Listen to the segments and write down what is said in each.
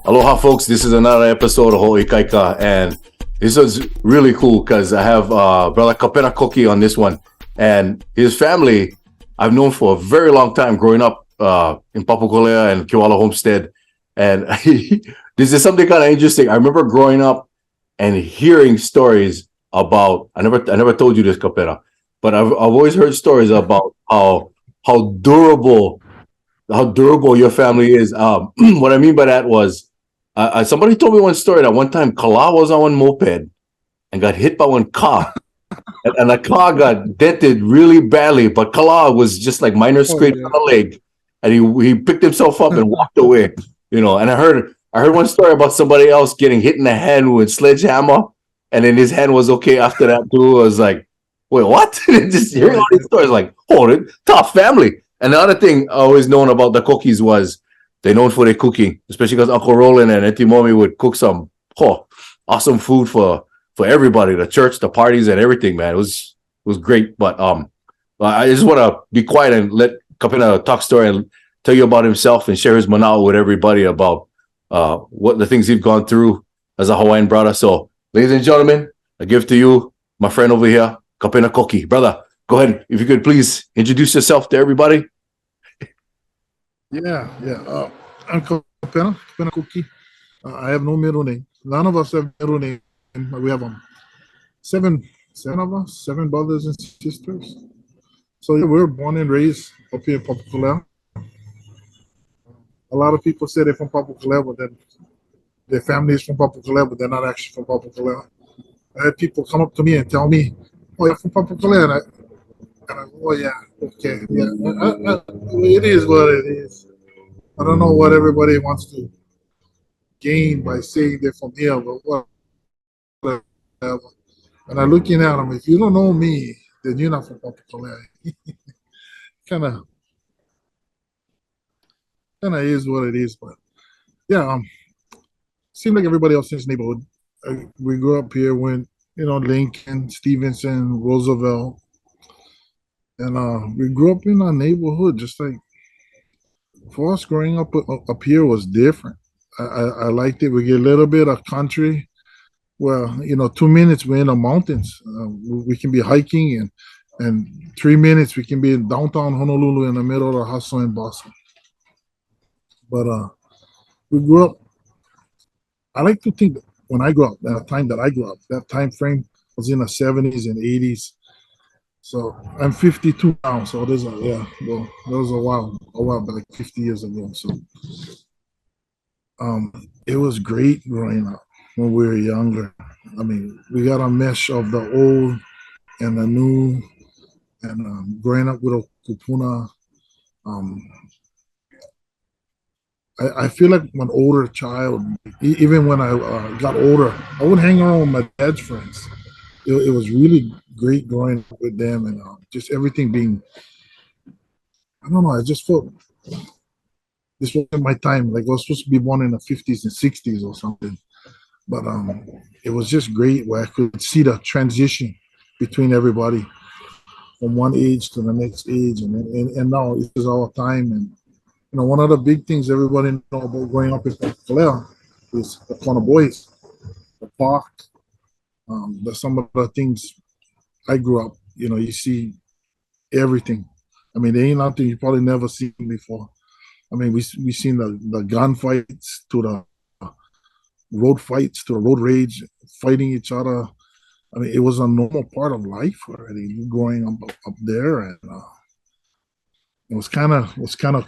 Aloha, folks. This is another episode of Ho'i Kaika, and this is really cool because I have brother Kapena Koki on this one, and his family I've known for a very long time, growing up in Papakolea and Hawaiian Homestead, and this is something kind of interesting. I remember growing up and hearing stories about. I never told you this, Kapena, but I've always heard stories about how durable your family is. What I mean by that was. Somebody told me one story that one time Kala was on one moped and got hit by one car, and the car got dented really badly. But Kala was just like minor scrape on the leg, and he picked himself up and walked away. And I heard one story about somebody else getting hit in the hand with sledgehammer, and then his hand was okay after that too. I was like, wait, what? Just hearing all these stories, like, hold it, tough family. And the other thing I always known about the Kokis was. They're known for their cooking, especially because Uncle Roland and Auntie Mommy would cook some awesome food for everybody, the church, the parties, and everything, man. It was great. But I just want to be quiet and let Kapena talk story and tell you about himself and share his manao with everybody about what the things he's gone through as a Hawaiian brother. So, ladies and gentlemen, I give to you my friend over here, Kapena Koki. Brother, go ahead. If you could please introduce yourself to everybody. Yeah. I'm Kapena Koki. I have no middle name. None of us have middle name. We have seven of us, 7 brothers and sisters. So yeah, we were born and raised up here in Papakolea. A lot of people say they're from Papakolea, but then their family is from Papakolea, but they're not actually from Papakolea. I had people come up to me and tell me, "Oh, you're from Papakolea," and I go, "Oh yeah, okay, yeah." It is what it is. I don't know what everybody wants to gain by saying they're from here, but whatever. And I'm looking at them. If you don't know me, then you're not from Papakolea. kind of is what it is. But yeah, seemed like everybody else in this neighborhood. We grew up here when Lincoln, Stevenson, Roosevelt, and we grew up in our neighborhood. Just like for us, growing up here was different. I liked it. We get a little bit of country. Well, 2 minutes we're in the mountains. We can be hiking, and 3 minutes we can be in downtown Honolulu in the middle of the hustle and bustle. But we grew up. I like to think that when I grew up, that time that I grew up, that time frame was in the 70s and 80s. So I'm 52 now. So there's that was a while back, like 50 years ago. So it was great growing up when we were younger. I mean, we got a mesh of the old and the new, and growing up with a kupuna. I feel like an older child. Even when I got older, I would hang around with my dad's friends. It was really great growing up with them, and just everything being. I don't know. I just felt this wasn't my time. Like I was supposed to be born in the 50s and 60s or something. But it was just great where I could see the transition between everybody from one age to the next age, and now it is our time. And one of the big things everybody know about growing up in Papakolea is the corner boys, the park. Some of the things I grew up. You see everything. I mean, there ain't nothing you probably never seen before. I mean, we seen the gunfights to the road fights to the road rage, fighting each other. I mean, it was a normal part of life already growing up there, and it was kind of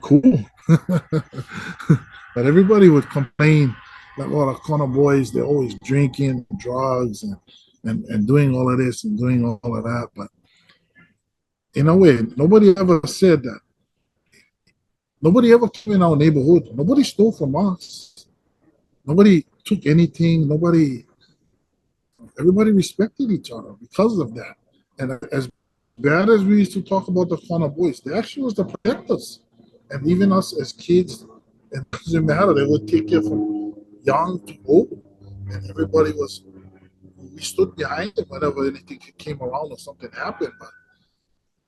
cool. But everybody would complain that the corner boys, they're always drinking, drugs, and doing all of this and doing all of that. But in a way, nobody ever said that. Nobody ever came in our neighborhood. Nobody stole from us. Nobody took anything. Everybody respected each other because of that. And as bad as we used to talk about the corner boys, they actually was to protect us. And even us as kids, and it doesn't matter, they would take care from young to old. And we stood behind them whenever anything came around or something happened.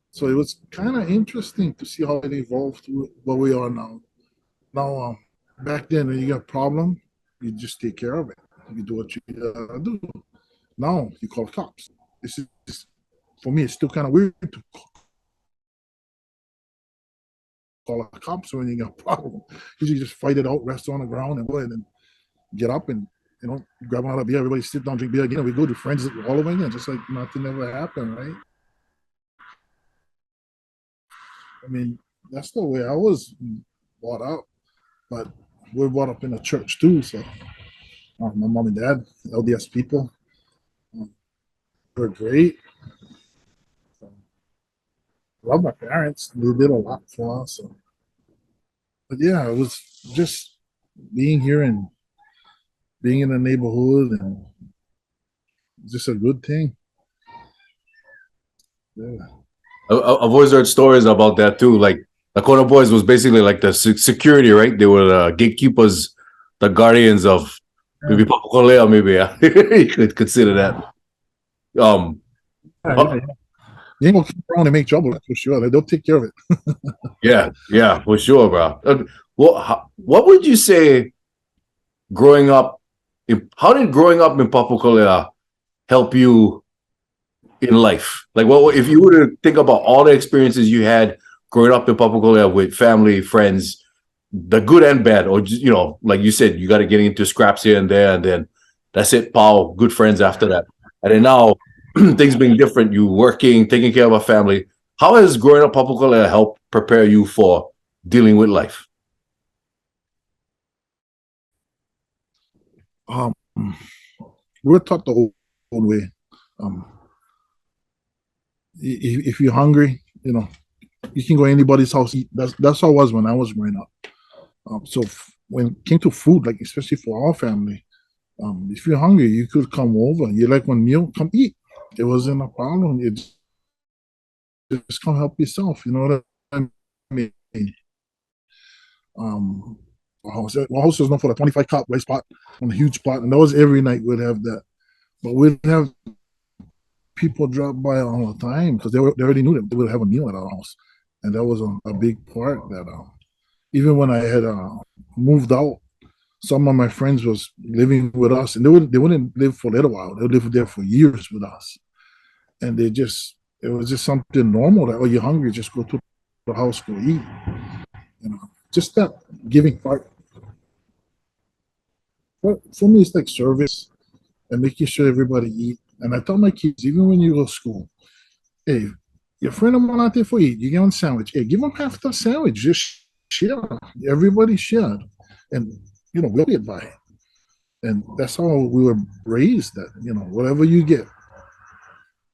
So it was kind of interesting to see how it evolved to where we are now. Now, back then, when you got a problem, you just take care of it. You do what you do. Now you call cops. This is, for me, it's still kind of weird to call the cops when you got a problem. Because you just fight it out, rest on the ground, and go ahead and get up and grab another beer. Everybody sit down, drink beer again. And we go to friends all over again, just like nothing ever happened, right? I mean, that's the way I was brought up, but we're brought up in a church too. So my mom and dad, LDS people, were great. So, love my parents. They did a lot for us. So. But yeah, it was just being here and being in the neighborhood, and just a good thing. Yeah. I've always heard stories about that too. Like the Kona Boys was basically like the security, right? They were the gatekeepers, the guardians of maybe Papakolea, maybe you could consider that. Yeah. You ain't gonna keep around and make trouble, that's for sure. They'll take care of it. Yeah, for sure, bro. What would you say growing up? How did growing up in Papakolea help you in life? Like, what if you were to think about all the experiences you had growing up in Papakolea with family, friends, the good and bad, or just, like you said, you got to get into scraps here and there, and then that's it, pal, good friends after that. And then now things being different, you working, taking care of a family. How has growing up Papakolea helped prepare you for dealing with life? We're taught the old way. If you're hungry, you can go to anybody's house, eat. That's how it was when I was growing up. So when it came to food, like especially for our family, if you're hungry, you could come over. You like one meal, come eat. It wasn't a problem. You just come help yourself. You know what I mean? Our house was known for the 25 cup rice pot on a huge pot, and that was every night we'd have that. But we'd have people drop by all the time because they already knew that they would have a meal at our house, and that was a big part. That even when I had moved out, some of my friends was living with us, and they wouldn't live for a little while. They would live there for years with us, and it was just something normal that, oh, you're hungry, just go to the house, go eat. Just that giving part. But for me, it's like service and making sure everybody eat. And I tell my kids, even when you go to school, hey, your friend went out there for eat, you get one sandwich. Hey, give them half the sandwich. Just share. Everybody shared. And, we'll get by. And that's how we were raised, that, whatever you get,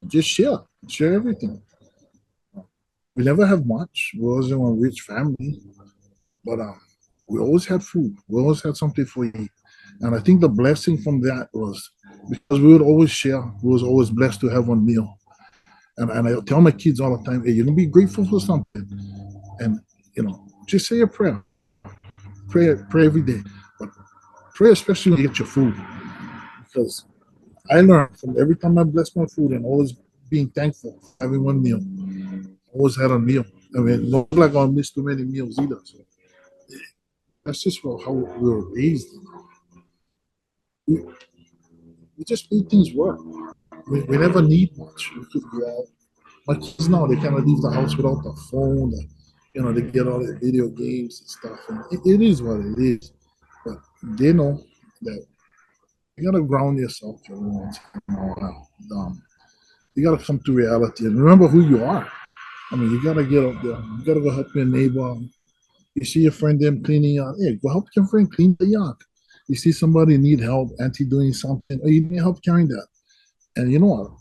just share. Share everything. We never have much. We wasn't a rich family. But we always had food. We always had something for eat. And I think the blessing from that was because we would always share. We was always blessed to have one meal. And I tell my kids all the time, hey, you're going to be grateful for something. And, just say a prayer. Pray every day. But pray especially when you get your food. Because I learned from every time I bless my food and always being thankful for having one meal. Always had a meal. I mean, not like I'll miss too many meals either. So that's just how we were raised. We just made things work. We never need much. We could go out. My kids now, they kind of leave the house without the phone. They get all the video games and stuff. And it is what it is. But they know that you got to ground yourself every once in a while. You got to come to reality and remember who you are. I mean, you got to get up there. You got to go help your neighbor. You see your friend them cleaning yard. Hey, go help your friend clean the yard. You see somebody need help, auntie doing something, or you need help carrying that. And you know what?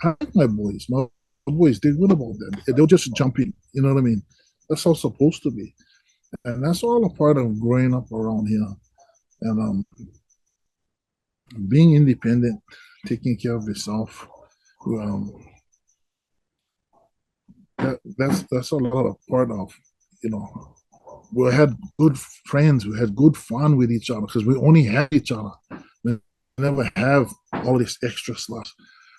I like my boys. My boys, they're good about that. They'll just jump in. You know what I mean? That's how it's supposed to be. And that's all a part of growing up around here. And being independent, taking care of yourself. That's a lot of part of, we had good friends, we had good fun with each other because we only had each other. We never have all this extra stuff.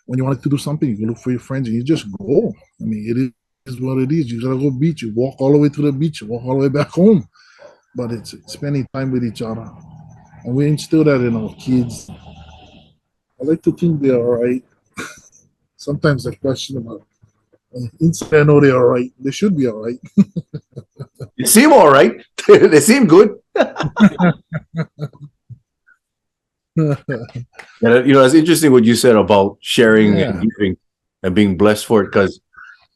When you wanted to do something, you look for your friends and you just go. I mean, it is what it is. You gotta go beach. You walk all the way to the beach. You walk all the way back home. But it's spending time with each other. and we instill that in our kids. I like to think they're all right. Sometimes I question about inside I know they're all right. They should be all right. They seem all right. They seem good. And it's interesting what you said about sharing Yeah. and giving and being blessed for it, because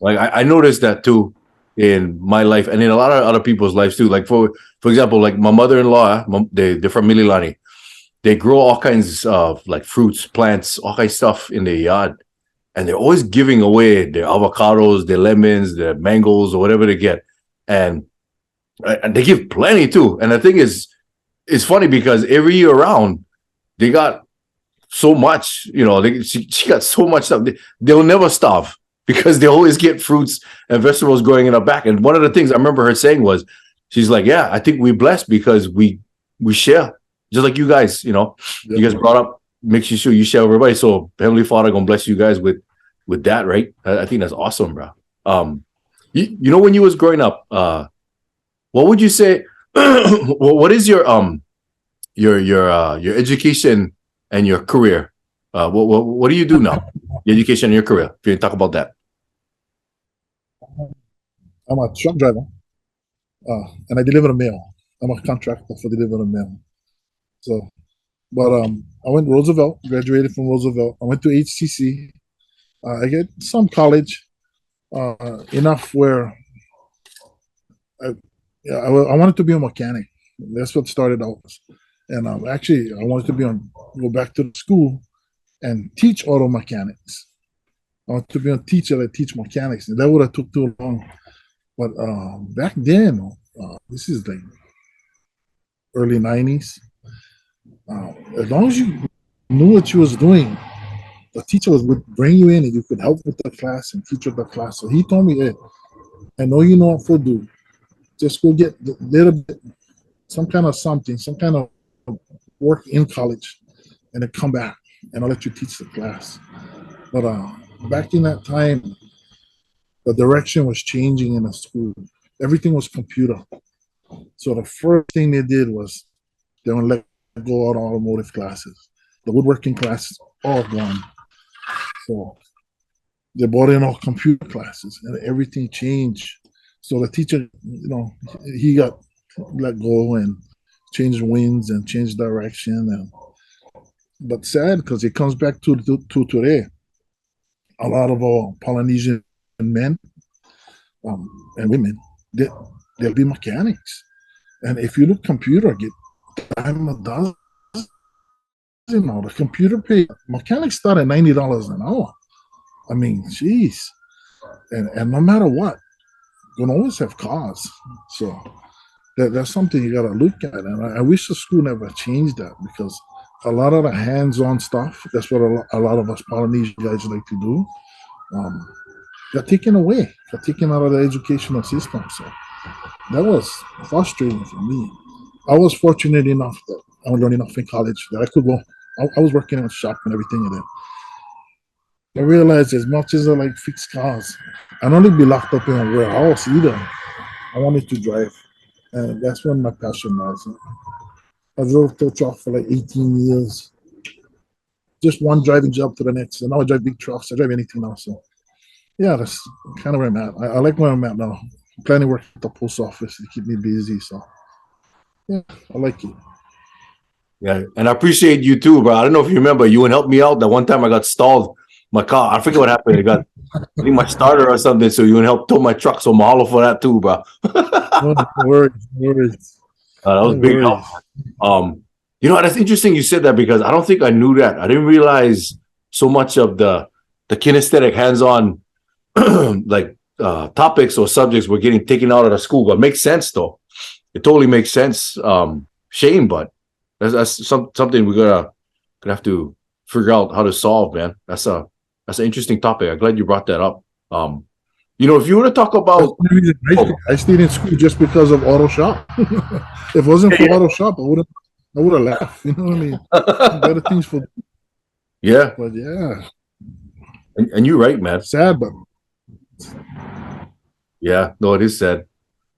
like I noticed that too in my life and in a lot of other people's lives too. Like for example, like my mother-in-law, they're from Mililani. They grow all kinds of like fruits, plants, all kinds of stuff in their yard, and they're always giving away their avocados, their lemons, their mangoes, or whatever they get, and they give plenty too. And the thing is, it's funny because every year around, they got so much, she got so much stuff. They'll never starve because they always get fruits and vegetables growing in her back. And one of the things I remember her saying was, she's like, yeah, I think we're blessed because we share, just like you guys, you guys brought up, make sure you share with everybody. So Heavenly Father gonna bless you guys with that, right? I think that's awesome, bro. When you was growing up, what would you say? What is your education and your career? What do you do now? Your education and your career. If you can talk about that. I'm a truck driver, and I deliver the mail. I'm a contractor for delivering mail. So, but I went to Roosevelt, graduated from Roosevelt. I went to HCC. I get some college, enough where I wanted to be a mechanic. That's what started out. And actually, I wanted to go back to the school and teach auto mechanics. I wanted to be a teacher that teach mechanics, and that would have took too long. But back then, this is like early 90s. As long as you knew what you was doing, the teacher would bring you in and you could help with the class and teach with the class. So he told me, hey, I know you know what to do. Just go get a little bit, some kind of work in college, and then come back and I'll let you teach the class. But back in that time, the direction was changing in the school. Everything was computer. So the first thing they did was they would let go of automotive classes. The woodworking classes all gone. So they brought in all computer classes and everything changed. So the teacher, he got let go and changed winds and changed direction. But sad because it comes back to today. A lot of our Polynesian men and women, they'll be mechanics. And if you look computer, get dime a dozen. The computer pay mechanics start at $90 an hour. I mean, geez. And no matter what, you're gonna always have cars. So that's something you gotta look at. And I wish the school never changed that, because a lot of the hands-on stuff, that's what a lot of us Polynesian guys like to do, got taken away, got taken out of the educational system. So that was frustrating for me. I was fortunate enough that I learned enough in college that I could go. I was working in a shop and everything, and then I realized as much as I like fix cars, I'd only be locked up in a warehouse either. I wanted to drive, and that's when my passion was. I drove tow truck for like 18 years. Just one driving job to the next. And now I drive big trucks. I drive anything now. So, yeah, that's kind of where I'm at. I like where I'm at now. I'm planning to work at the post office to keep me busy. So, yeah, I like it. Yeah, and I appreciate you too, bro. I don't know if you remember, you would help me out that one time I got stalled my car. I forget what happened. I think my starter or something. So you would help tow my truck. So mahalo for that too, bro. No worries. That was big help. That's interesting you said that, because I don't think I knew that. I didn't realize so much of the kinesthetic hands-on topics or subjects were getting taken out of the school. But it makes sense though. It totally makes sense. Shame, but that's something we're gonna have to figure out how to solve, man. That's an interesting topic. I'm glad you brought that up. If you were to talk about, I stayed in school just because of auto shop. If it wasn't for auto shop, I would have left. You know what I mean? Better things for. Yeah. But yeah. And you're right, man. Sad, but. Yeah, no, it is sad.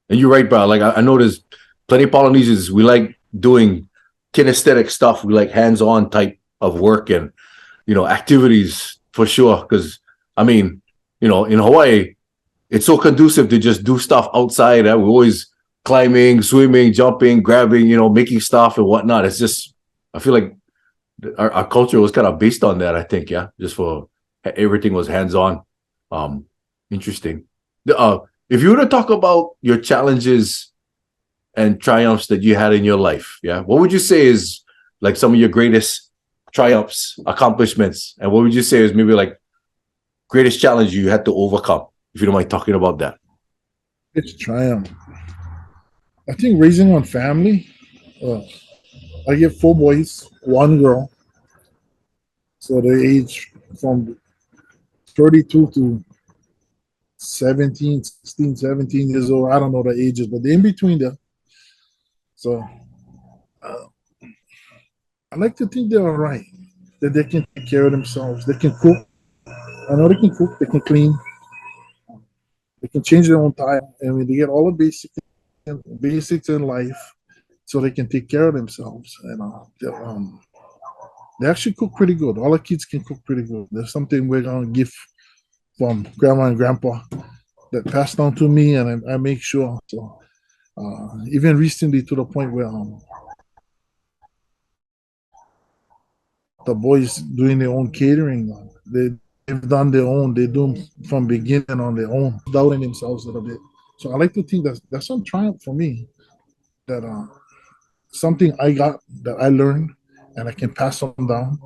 And you're right, bro. Like I know there's plenty of Polynesians. We like doing kinesthetic stuff, we like hands-on type of work and activities for sure. Because I mean, in Hawaii, it's so conducive to just do stuff outside. We're always climbing, swimming, jumping, grabbing, making stuff and whatnot. It's just, I feel like our culture was kind of based on that. I think, yeah, just for everything was hands-on. Interesting. If you were to talk about your challenges and triumphs that you had in your life, yeah, what would you say is like some of your greatest triumphs, accomplishments, and what would you say is maybe like greatest challenge you had to overcome, if you don't mind talking about that? It's triumph. I think raising one family. Uh, I get 4 boys, 1 girl. So they age from 32 to 17, 16, 17 years old. I don't know the ages, but they're in between there. So uh, I like to think they're all right, that they can take care of themselves. They can cook. I know they can cook, they can clean, they can change their own tire. I mean, they get all the basics in life so they can take care of themselves. And they actually cook pretty good. All the kids can cook pretty good. There's something we're going to give from grandma and grandpa that passed down to me, and I make sure. So even recently, to the point where the boys doing their own catering, they've done their own. They do them from beginning on their own, doubting themselves a little bit. So I like to think that's some triumph for me, that something I got that I learned and I can pass them down.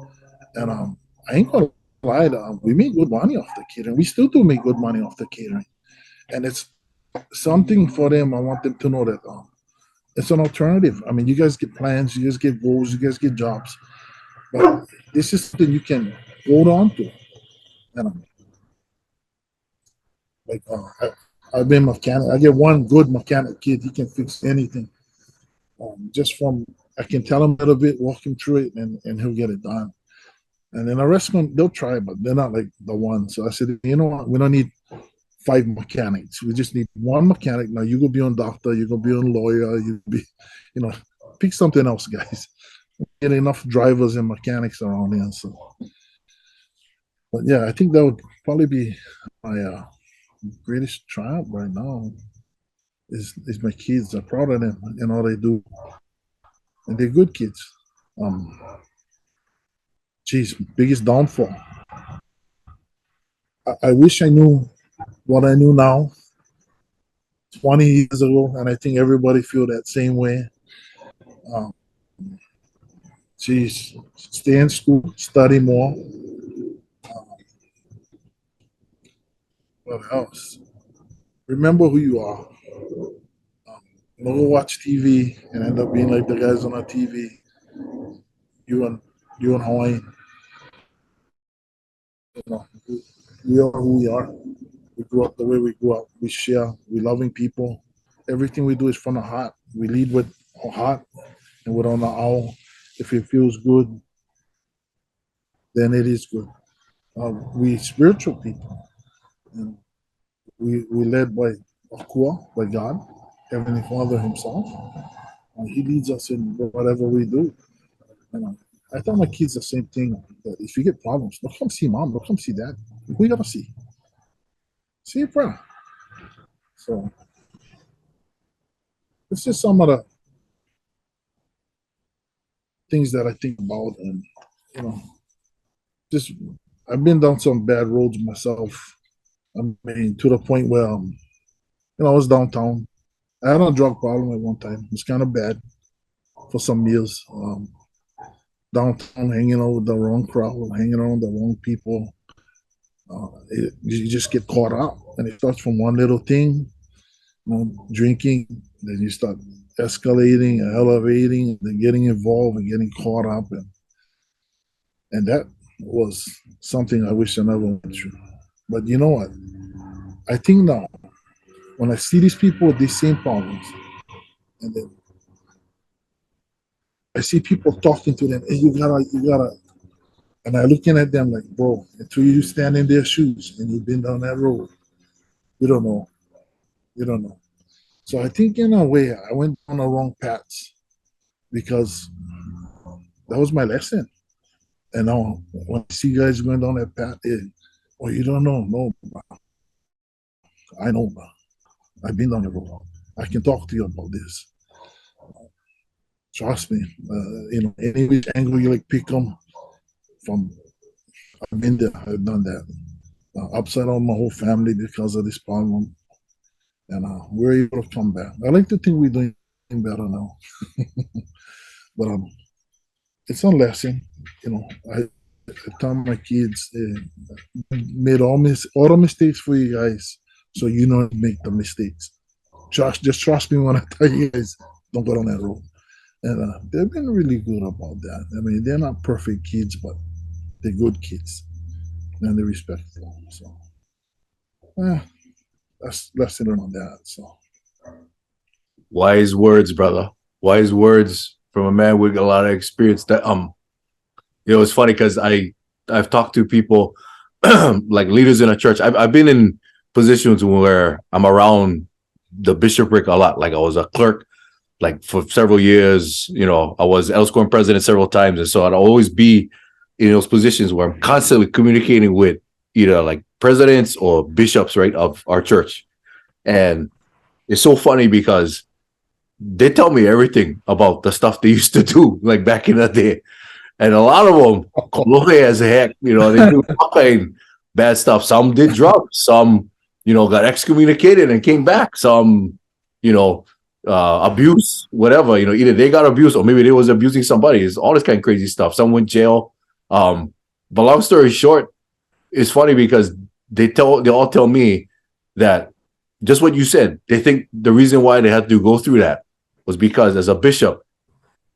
And I ain't gonna lie, we make good money off the catering. We still do make good money off the catering, and it's something for them. I want them to know that it's an alternative. I mean, you guys get plans, you guys get goals, you guys get jobs, but this is something you can hold on to. And like I've been mechanic. I get one good mechanic kid. He can fix anything. Just from I can tell him a little bit, walk him through it, and he'll get it done. And then the rest of them, they'll try, but they're not like the one. So I said, you know what? We don't need 5 mechanics. We just need one mechanic. Now you go be on doctor, you go be on lawyer, you be, pick something else, guys. Get enough drivers and mechanics around here. So, but yeah, I think that would probably be my greatest triumph right now. Is my kids. I'm proud of them and all they do, and they're good kids. Um, Geez, biggest downfall. I wish I knew what I knew now 20 years ago, and I think everybody feel that same way. Um, Stay in school, study more. What else? Remember who you are. Don't go watch TV and end up being like the guys on the TV. You and Hawaii, we are who we are. We grew up the way we grew up. We share. We loving people. Everything we do is from the heart. We lead with our heart and with on the owl. If it feels good, then it is good. We spiritual people, and we led by Akua, by God, Heavenly Father Himself. And He leads us in whatever we do. And I tell my kids the same thing. That if you get problems, don't come see mom. Don't come see dad. Who you gotta see? See your friend. So it's just some of the things that I think about, and you know, just I've been down some bad roads myself. I mean, to the point where I was downtown. I had a drug problem at one time. It was kind of bad for some years. Downtown, hanging out with the wrong crowd, hanging around the wrong people. You just get caught up, and it starts from one little thing, drinking. Then you start escalating, elevating, then getting involved and getting caught up, and that was something I wish I never went through. But you know what? I think now, when I see these people with these same problems, and then I see people talking to them, and you gotta, and I looking at them like, bro, until you stand in their shoes and you've been down that road, you don't know, you don't know. So I think in a way I went down the wrong paths because that was my lesson. And now when I see guys going down that path, oh, you don't know, no, bro. I know, bro. I've been down the road. I can talk to you about this. Trust me. Any which angle you like pick them from, I've been there. I've done that. Upside down my whole family because of this problem, and we're able to come back. I like to think we're doing better now, but it's a lesson. I tell my kids, made all the mistakes for you guys, so you don't make the mistakes. Just trust me when I tell you guys, don't go down that road. And they've been really good about that. I mean, they're not perfect kids, but they're good kids, and they're respectful. So, that's lesson on that. So, Wise words, brother. Wise words from a man with a lot of experience. That it's funny because I've talked to people like leaders in a church. I've been in positions where I'm around the bishopric a lot. Like I was a clerk, like for several years. I was Elscorn president several times, and so I'd always be in those positions where I'm constantly communicating with either like presidents or bishops, right, of our church. And it's so funny because they tell me everything about the stuff they used to do, like back in the day. And a lot of them, loyal as heck, they do fucking bad stuff. Some did drugs. Some, got excommunicated and came back. Some, abuse, whatever. Either they got abused or maybe they was abusing somebody. It's all this kind of crazy stuff. Some went jail. But long story short, it's funny because they all tell me that just what you said. They think the reason why they had to go through that was because as a bishop,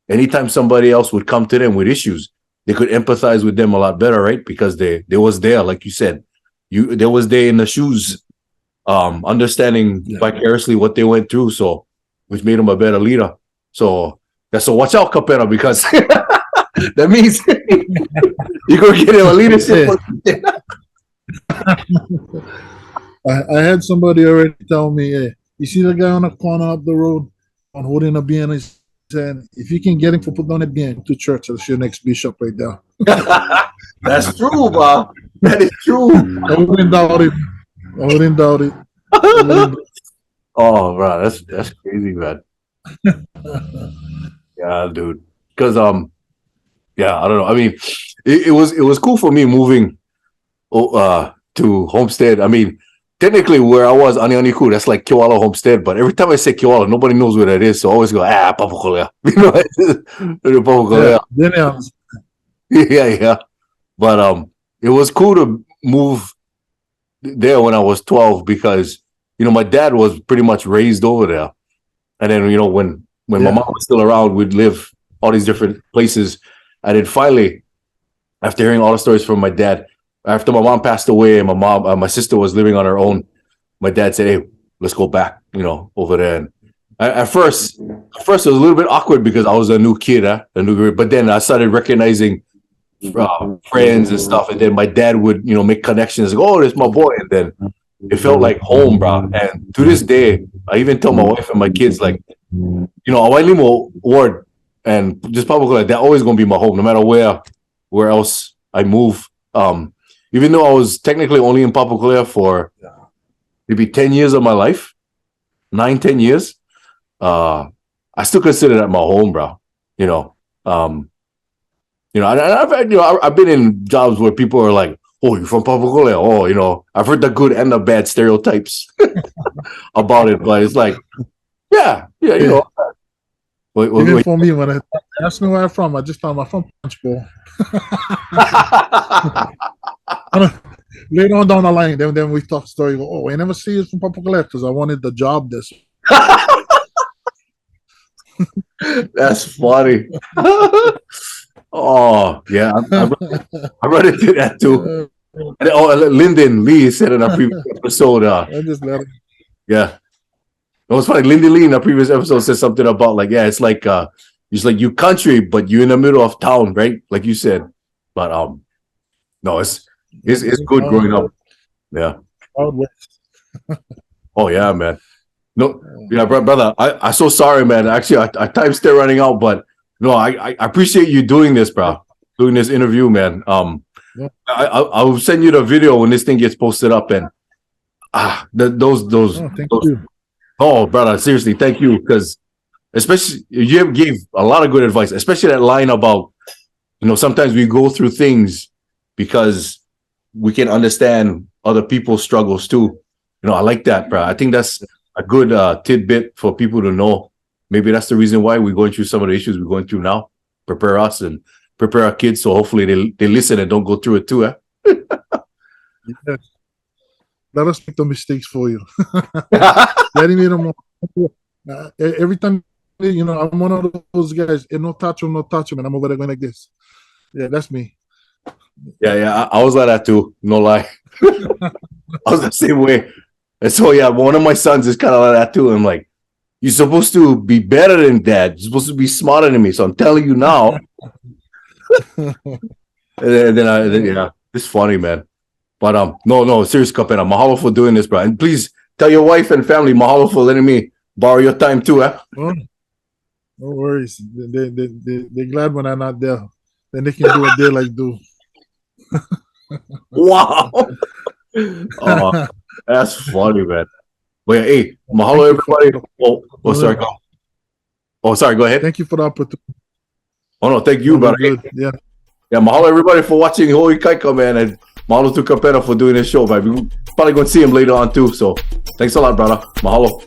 anytime somebody else would come to them with issues, they could empathize with them a lot better, right? Because they was there, like you said, they was there in the shoes, understanding vicariously what they went through. So, which made them a better leader. So watch out, Kapena, because that means you're gonna get him a leadership. I had somebody already tell me, hey, you see the guy on the corner up the road on holding a beer in his hand, if you can get him to put down a beer to church, that's your next bishop right there. That's true, bro. That is true. I wouldn't doubt it. Oh, bro, that's crazy, man. Yeah, dude. Because I don't know. I mean, it was cool for me moving to Homestead. I mean, technically where I was, Anianiku, that's like Kewalo Homestead, but every time I say Kewalo, nobody knows where that is, so I always go, Papakolea. Papakolea. Yeah. But it was cool to move there when I was 12 because, my dad was pretty much raised over there. And then, when my mom was still around, we'd live all these different places. And then finally, after hearing all the stories from my dad, after my mom passed away and my sister was living on her own, my dad said, hey, let's go back, over there. And at first it was a little bit awkward because I was a new kid, but then I started recognizing friends and stuff. And then my dad would, make connections, like, oh, that's my boy. And then it felt like home, bro. And to this day, I even tell my wife and my kids, like, Hawaii Ward and just Papakolea, they're always going to be my home, no matter where else I move. Even though I was technically only in Papakolea for maybe 10 years of my life, 9-10 years, I still consider that my home, bro. I've been in jobs where people are like, oh, you're from Papakolea. Oh, I've heard the good and the bad stereotypes about it, but it's like, yeah. Even for me, when I ask me where I'm from, I just tell them I'm from Punch Bowl. Later on down the line, then we talk story. Oh, I never see you from Papakolea because I wanted the job this. That's funny. Oh yeah, I run into that too. Lyndon Lee said in our previous episode. I just let him. Yeah, it was funny. Lyndon Lee in our previous episode said something about like, it's like you country, but you're in the middle of town, right? Like you said. But no, it's good growing up. Yeah. Oh yeah, man. No, yeah, brother. I'm so sorry, man. Actually, our time's still running out, but No, I appreciate you doing this, bro. Doing this interview, man. Yeah. I'll send you the video when this thing gets posted up, and those Oh, thank you. oh, brother, seriously, thank you, because especially you gave a lot of good advice, especially that line about, sometimes we go through things because we can understand other people's struggles too. I like that, bro. I think that's a good tidbit for people to know. Maybe that's the reason why we're going through some of the issues we're going through now. Prepare us and prepare our kids, so hopefully they listen and don't go through it too. Yes. Let us make the mistakes for you. Letting me know. Every time, I'm one of those guys. No touch him, and I'm over there going like this. Yeah, that's me. Yeah, I was like that too. No lie, I was the same way. And so yeah, one of my sons is kind of like that too. I'm like, you're supposed to be better than dad. You're supposed to be smarter than me. So I'm telling you now. and then yeah, it's funny, man. But no, serious, Kapena. Mahalo for doing this, bro. And please tell your wife and family mahalo for letting me borrow your time too, eh? Oh, no worries. They're glad when I'm not there. Then they can do what they like do. Wow. Oh, that's funny, man. But yeah, hey, mahalo everybody. Sorry. Sorry, go ahead. Thank you for the opportunity. Oh no, thank you, brother. Yeah. Yeah, mahalo everybody for watching Hoi Kaika, man, and mahalo to Kapena for doing this show, man. We're probably going to see him later on too, so thanks a lot, brother. Mahalo.